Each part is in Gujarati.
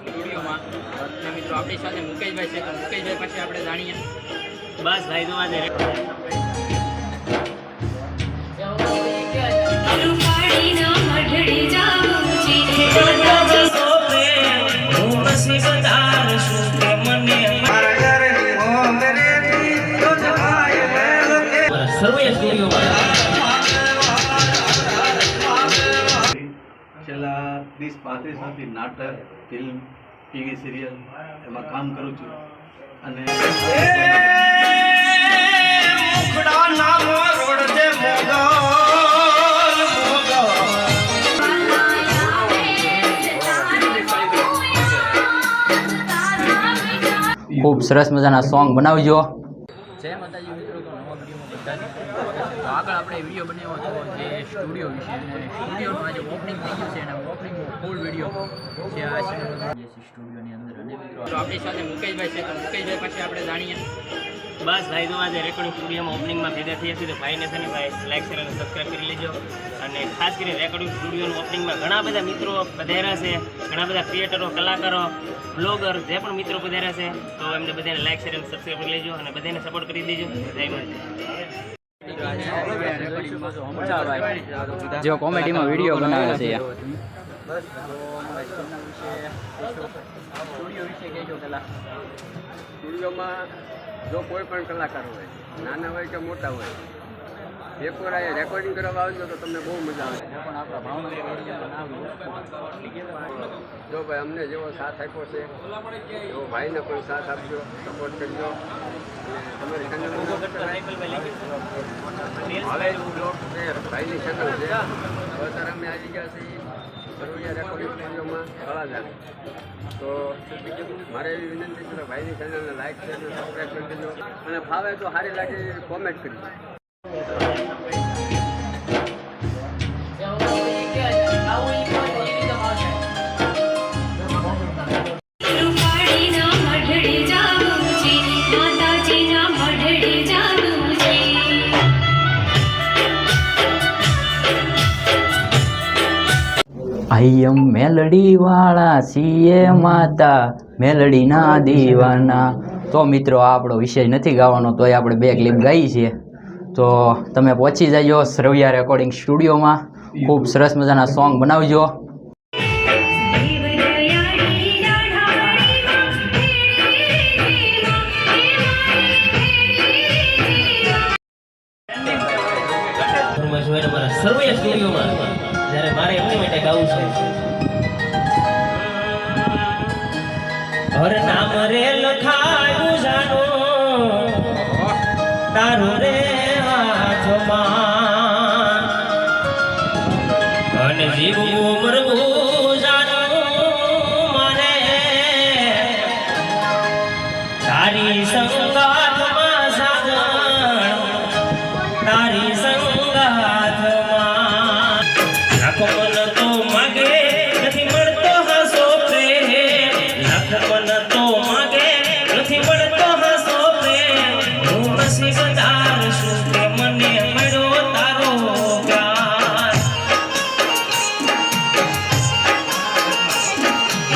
સ્ટુડિયોમાં મિત્રો આપણી સાથે મુકેશભાઈ છે. તો મુકેશભાઈ પછી આપણે જાણીએ. બસ ભાઈ તો આજે છેલ્લા 30-35 વર્ષથી નાટક, ફિલ્મ, ટીવી સિરિયલ એમાં કામ કરું છું અને ખૂબ સરસ મજાના સોંગ બનાવજો. જય માતાજી મિત્રો. તો નવા વિડીયોમાં બધાને તો આગળ આપણે વિડીયો બનાવ્યો હતો જે સ્ટુડિયો વિશે, અને સ્ટુડિયોનું આજે ઓપનિંગ થઈ ગયું છે અને ઓપનિંગનો ફૂલ વિડીયો છે આ સ્ટુડિયોની અંદર. અને મિત્રો આપણી સાથે મુકેશભાઈ છે. તો મુકેશભાઈ પછી આપણે જાણીએ. બસ ભાઈ તો આજે રેકોર્ડિંગ સ્ટુડિયોમાં ઓપનિંગમાં ભેગા થયા છીએ. તો ભાઈને છે ને ભાઈ લાઈક શેર અને સબસ્ક્રાઈબ કરી લેજો. અને ખાસ કરીને રેકોર્ડિંગ સ્ટુડિયોનું ઓપનિંગમાં ઘણા બધા મિત્રો પધાર્યા છે, ઘણા બધા ક્રિએટરો, કલાકારો, બ્લોગર જે પણ મિત્રો પધાર્યા છે. તો એમને બધાને લાઈક શેર અને સબસ્ક્રાઈબ કરી લેજો અને બધાને સપોર્ટ કરી દેજો. જે કોમેડીમાં વિડીયો બનાવે છે. સ્ટુડિયોમાં જો કોઈ પણ કલાકાર હોય, નાના હોય કે મોટા હોય, એક વાર અહીંયા રેકોર્ડિંગ કરવા આવજો તો તમને બહુ મજા આવે. જો ભાઈ અમને જેવો સાથ આપ્યો છે એવો ભાઈને પણ સાથ આપજો, સપોર્ટ કરજો. અને તમારી ચેનલ ભાઈની ચેનલ છે. અત્યારે અમે આવી ગયા છીએ સરવૈયા રેકોર્ડિંગ સ્ટુડિયોમાં તળાજા. તો મારે એવી વિનંતી છે કે ભાઈની ચેનલને લાઈક છે, સબસ્ક્રાઈબ કરી દેજો અને ફાવે તો સારી લાગે કોમેન્ટ કરજો. આયમ મેલડી વાળા છીએ માતા મેલડીના દીવાના. તો મિત્રો આપણો વિષય નથી ગાવાનો, તોય આપણે બે ક્લિપ ગાઈ છે. તો તમે પહોંચી જજો સરવૈયા રેકોર્ડિંગ સ્ટુડિયોમાં. ખૂબ સરસ મજાના સોંગ બનાવજો. સરવૈયા સ્ટુડિયોમાં જ્યારે મારે એમની માટે ગાવું છે. હર નામ રે લખાયું જાનો તારું રે હાથમાં અને જીવવું મરવું જાનો મારે તારી સંગાથમાં સાગણ તારી સંગાથમાં લાખો મન તો માગે નથી મળતો હાસો પ્રેમ, લાખો મન તો માગે નથી મળતો હાસો પ્રેમ. હું નસીબદાર છું કે મને મળ્યો તારો પ્યાર.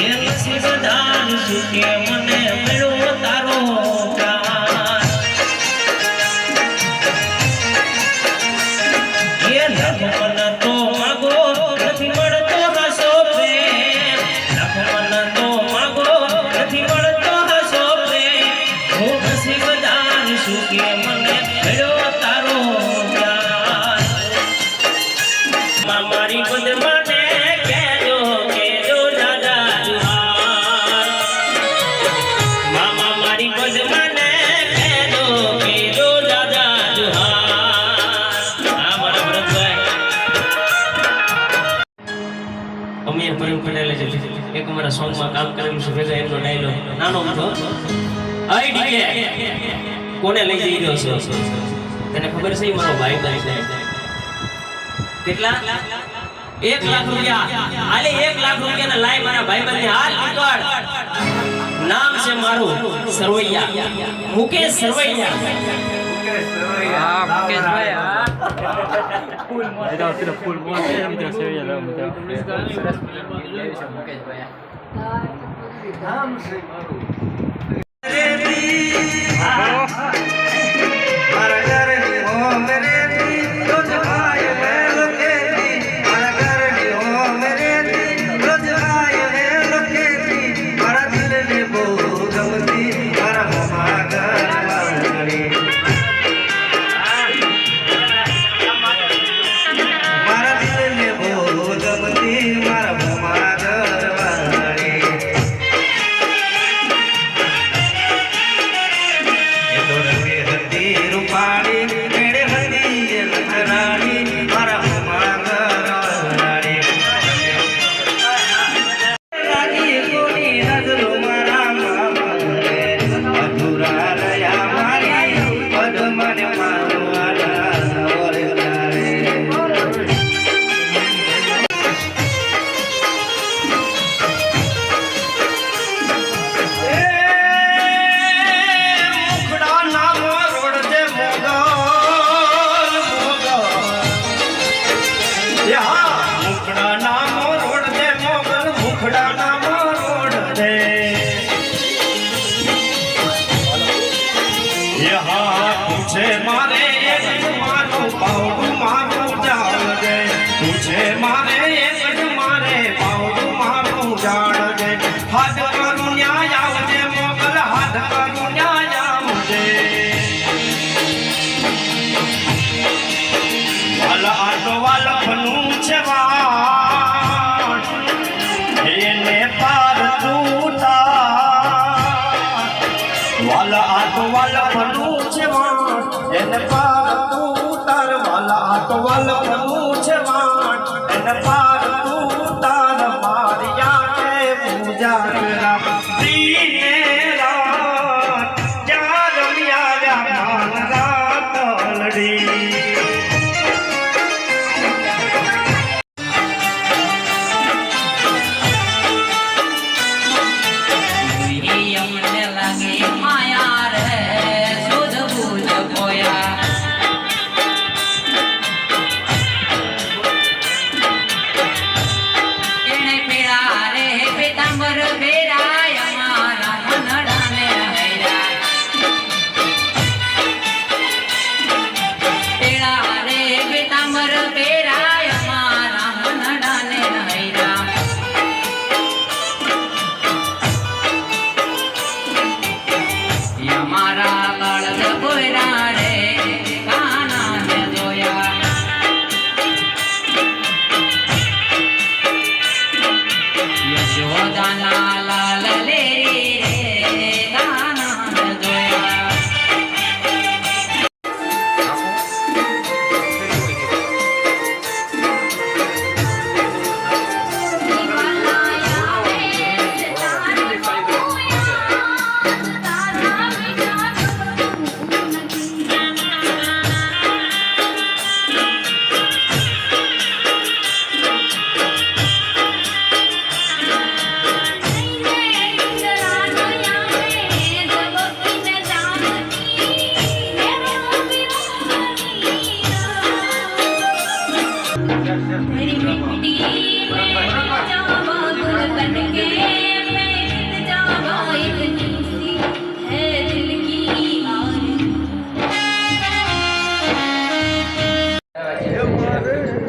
એ નસીબદાર છું કે મને મળ્યો તારો પ્યાર. એ લાખો મન તો માગો નથી મળતો હાસો પ્રેમ, લાખો મન તો માગો નથી મળતો હાસો પ્રેમ. હું નસીબદાર છું કે મને મળ્યો તારો પ્યાર. મારી બદમાને કહેજો કહેજો દાદા જુહાર. મામા મારી બદમાને કહેજો કહેજો દાદા જુહાર. આ મારા ભરતભાઈ અમીર પરિમ પટેલે જે એક અમારા સોંગમાં કામ કરેલું છે ભેગા એમનો ડાયલોગ નાનો મોટો આઈડી કોને લઈ જઈ રહ્યો છે તને ખબર છે? મારો ભાઈ બની છે. કેટલા? 1 લાખ રૂપિયા. હાલે 1 લાખ રૂપિયાના લાઈ મારા ભાઈ બની હાલ નીકળ. નામ છે મારું સરવૈયા, મુકેશ સરવૈયા. મુકેશભાઈ. ફૂલ સરસ મજાનું ગીત ગાયું છે મુકેશભાઈ.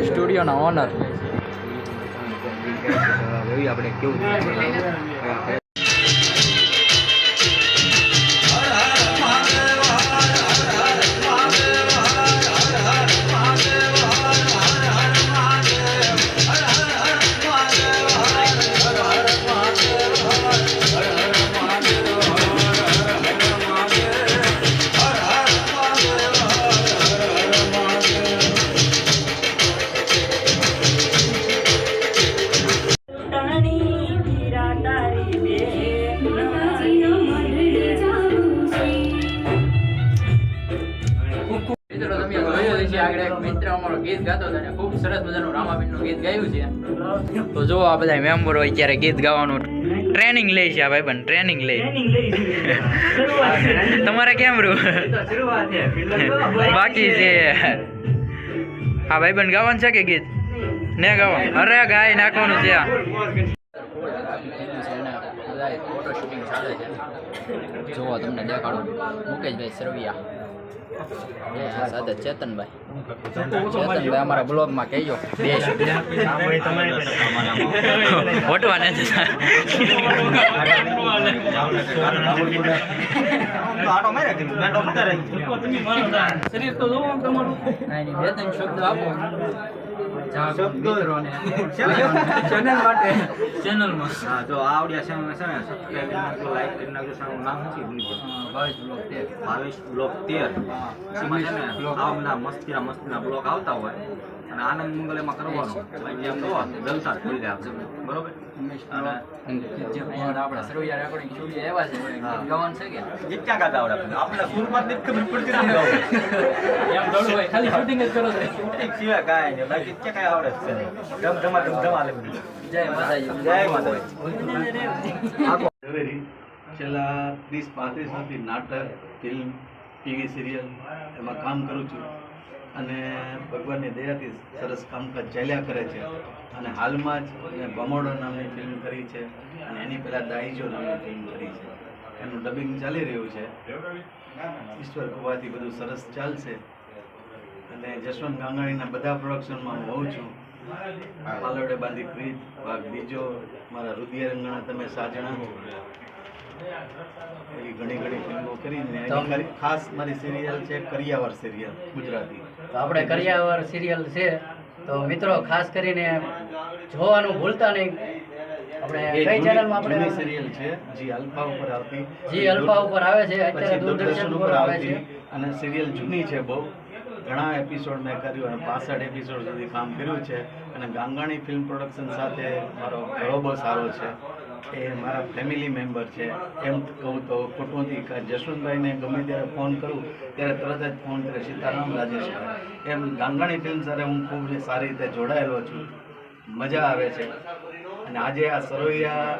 સ્ટુડિયોના ઓનર આપણે કેવું મિત્ર અમારો ગીત ગાતો હતો અને ખૂબ સરસ મજાનું રામાબીનનું ગીત ગાયું છે. તો જો આ બધા મેમ્બરો અત્યારે ગીત ગાવાનું ટ્રેનિંગ લે છે. આ ભાઈ બન ટ્રેનિંગ લે તમારે કેમ રૂ બાકી છે. હા ભાઈબંધ ગાવાનું છે કે ગીત ને ગાવાનું? અરે ગાય નાખવાનું છે આ. ફોટો શૂટિંગ ચાલે છે. જોવો તમને દેખાડું. મુકેશભાઈ સરવિયા સાથે ચેતનભાઈ અમારા બ્લોગમાં કહેજો. બે ફોટવા ને બે ત્રણ શબ્દ આપો ચેનલમાં. જો આવડ્યા ચેનલ છે ને સબસ્ક્રાઇબ કરી નાખજો, લાઈક કરી નાખજો. સારું નામ નથી ભૂલી ગયો. ભાવેશ બ્લોગ 13 એમાં છે ને આવા બધા મસ્તીના બ્લોગ આવતા હોય અને આનંદ મંગલ એમાં કરવાનો એટલે એમ કહો જલસા ખોલી દે આપણે બરોબર. આપણે સરવૈયા રેકોર્ડિંગ સ્ટુડિયો એવા છે ગાવાનું છે કે ગીત ક્યાં ગાતા આવડે આપણને? આપણે સુરમાં જ ખબર પડતી નથી ગાવું. એમ દોડવું હોય ખાલી શૂટિંગ જ કરો છો. શૂટિંગ સિવાય કાંઈ નહીં, બાકી ક્યાં કાંઈ આવડે છે ધમધમા લે બધી. જય માતાજી. જય માતાજી. ઝવેરી છેલ્લા 30-35 વર્ષથી નાટક, ફિલ્મ, ટીવી સિરિયલ એમાં કામ કરું છું અને ભગવાનની દયાથી સરસ કામકાજ ચાલ્યા કરે છે. અને હાલમાં જ મેં ભમોડો નામની ફિલ્મ કરી છે અને એની પહેલાં દાઈજો નામની ફિલ્મ કરી છે. એનું ડબિંગ ચાલી રહ્યું છે. ઈશ્વર કૃપાથી બધું સરસ ચાલશે. અને જસવંત ગાંગાણીના બધા પ્રોડક્શનમાં હું હોઉં છું. પાલવડે બાંધી પ્રીત, ભાગ બીજો, મારા રુદિયા રંગણા તમે સાજણા, એવી ઘણી ફિલ્મો કરીને ખાસ મારી સિરિયલ છે કરિયાવર સિરિયલ ગુજરાતી. તો આપણે કરિયાવર સિરિયલ છે તો મિત્રો ખાસ કરીને જોવાનું ભૂલતા નહીં. આપણે કઈ ચેનલમાં આપણે સિરિયલ છે જી અલ્ફા ઉપર આવતી, જી અલ્ફા ઉપર આવે છે, અત્યારે પછી દૂરદર્શન ઉપર આવે છે. અને સિરિયલ જૂની છે બહુ. ઘણા એપિસોડ મેં કર્યું અને 65 એપિસોડ સુધી કામ કર્યું છે. અને ગાંગાણી ફિલ્મ પ્રોડક્શન સાથે મારો ઘણો બહુ સારો છે. એ મારા ફેમિલી મેમ્બર છે એમ કહું તો ખોટું નથી. જશવંતભાઈને ગમે ત્યારે ફોન કરું ત્યારે તરત જ ફોન કરે સીતારામ રાજેશભાઈ. એમ ગાંગાણી ફિલ્મ સાથે હું ખૂબ સારી રીતે જોડાયેલો છું. મજા આવે છે. અને આજે આ સરવૈયા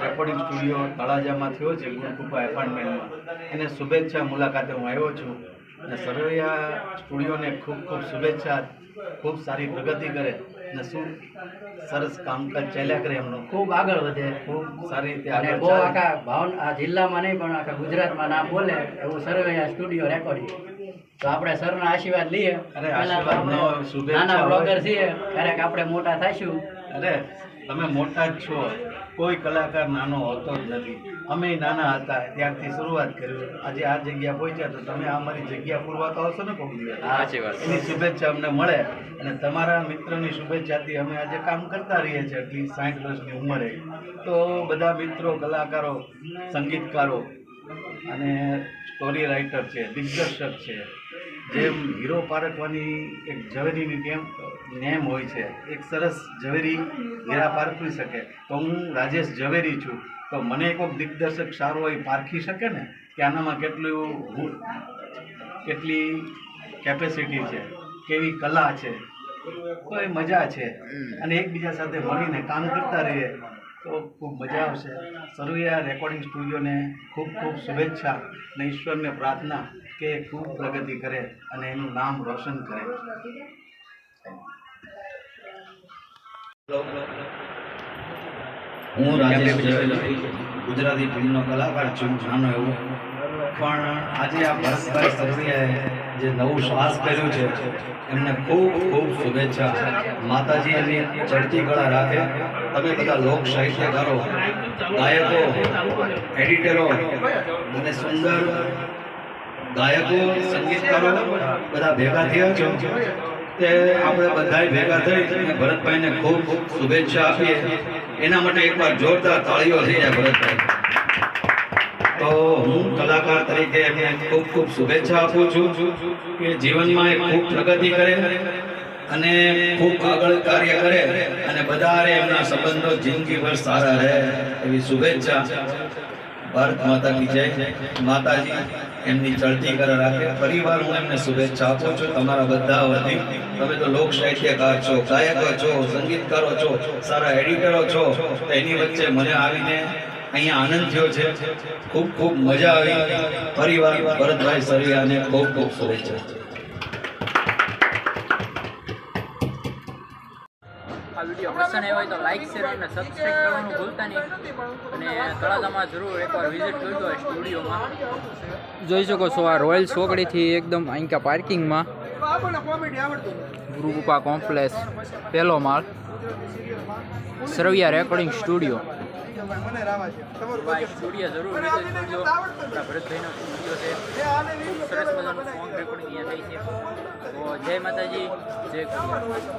રેકોર્ડિંગ સ્ટુડિયો તળાજામાં થયો છે ગુણકૃપા એપાર્ટમેન્ટમાં, એને શુભેચ્છા મુલાકાતે હું આવ્યો છું. અને સરવૈયા સ્ટુડિયોને ખૂબ શુભેચ્છા. ખૂબ સારી પ્રગતિ કરે અને શું સરસ કામકાજ ચાલ્યા કરે એમનું. ખૂબ આગળ વધે, ખૂબ સારી રીતે અને આગળ બહુ ચાલે. આખા આ જિલ્લામાં નહીં પણ આખા ગુજરાતમાં નામ બોલે એવું સરવૈયા સ્ટુડિયો રેકોર્ડિંગ. તો આપણે સરના આશીર્વાદ લઈએ. અરે પહેલા તો આશીર્વાદ ન હોય, આપણે શુભેચ્છા નાના હોય. બ્લોગર છીએ, ક્યારેક આપણે મોટા થઈશું. અરે તમે મોટા જ છો. કોઈ કલાકાર નાનો હોતો જ નથી. અમે નાના હતા ત્યારથી શરૂઆત કરી. આજે આ જગ્યા પહોંચ્યા તો તમે આ મારી જગ્યા પૂરવા તો આવશો ને કોક દિવસ. સાચી વાત. એની શુભેચ્છા અમને મળે અને તમારા મિત્રોની શુભેચ્છાથી અમે આજે કામ કરતા રહીએ છીએ એટલી 60 વર્ષની ઉંમરે. તો બધા મિત્રો, કલાકારો, સંગીતકારો અને સ્ટોરી રાઇટર છે, દિગ્દર્શક છે, જેમ હીરો પારખવાની એક ઝવેરીની નેમ હોય છે, એક સરસ ઝવેરી હીરા પારખી શકે. તો હું રાજેશ ઝવેરી છું. તો મને કોઈક દિગ્દર્શક સારો હોય પારખી શકે ને કે આનામાં કેટલી કેપેસિટી છે, કેવી કલા છે, તો એ મજા છે. અને એકબીજા સાથે મળીને કામ કરતા રહીએ તો ખૂબ મજા આવશે. સરવૈયા રેકોર્ડિંગ સ્ટુડિયોને ખૂબ શુભેચ્છા અને ઈશ્વરને પ્રાર્થના કે ખૂબ પ્રગતિ કરે અને એનું નામ રોશન કરે. હું રાજેશ ઝવેરી ગુજરાતી ફિલ્મનો કલાકાર છું, નાનો એવો. પણ આજે આ ભરતભાઈ સરવૈયાએ જે નવું શ્વાસ કર્યું છે એમને ખૂબ શુભેચ્છા. માતાજી એની ચડતી કળા રાખે. તમે બધા લોક સાહિત્યકારો, ગાયકો, એડિટરો અને સુંદર ગાયકો, સંગીતકારો બધા ભેગા થયા છો તે આપણે બધાએ ભેગા થઈ અને ભરતભાઈને ખૂબ શુભેચ્છા આપીએ. એના માટે એકવાર જોરદાર તાળીઓ થઈ જાય ભરતભાઈ. તો હું કલાકાર તરીકે એમને ખૂબ શુભેચ્છા આપું છું કે જીવનમાં એ ખૂબ પ્રગતિ કરે અને ખૂબ આગળ કાર્ય કરે અને બધા એમના સંબંધો જિંદગીભર સારા રહે એવી શુભેચ્છા. ભારત માતા કી જય. માતાજી એમની ચડતી કળા રાખે. પરિવાર હું એમને શુભેચ્છા આપું છું તમારા બધા વતી. તમે તો લોક સાહિત્યકાર છો, ગાયકો છો, સંગીતકારો છો, સારા એડિટરો છો. તો એની વચ્ચે મને આવીને અહીંયા આનંદ થયો છે. ખૂબ મજા આવી. પરિવાર ભરતભાઈ સરવૈયાને ખૂબ શુભેચ્છા. પસંદ આવ્યો હોય તો લાઇક શેર અને સબસ્ક્રાઈબ કરવાનું ભૂલતા નહીં અને તળાજામાં જરૂર એકવાર વિઝિટ કરજો આ સ્ટુડિયોમાં. જોઈ શકો છો આ રોયલ ચોકડીથી એકદમ અહીંકા પાર્કિંગમાં ગુરુકૃપા કોમ્પ્લેક્સ પહેલો માળ સરવૈયા રેકોર્ડિંગ સ્ટુડિયો. સ્ટુડિયો જરૂર વિઝિટ કરજો. આપણા ભરતભાઈનો સ્ટુડિયો છે. ખૂબ સરસ મજાનું સોંગ રેકોર્ડિંગ અહીંયા થાય છે. તો જય માતાજી, જય કૃષ્ણ.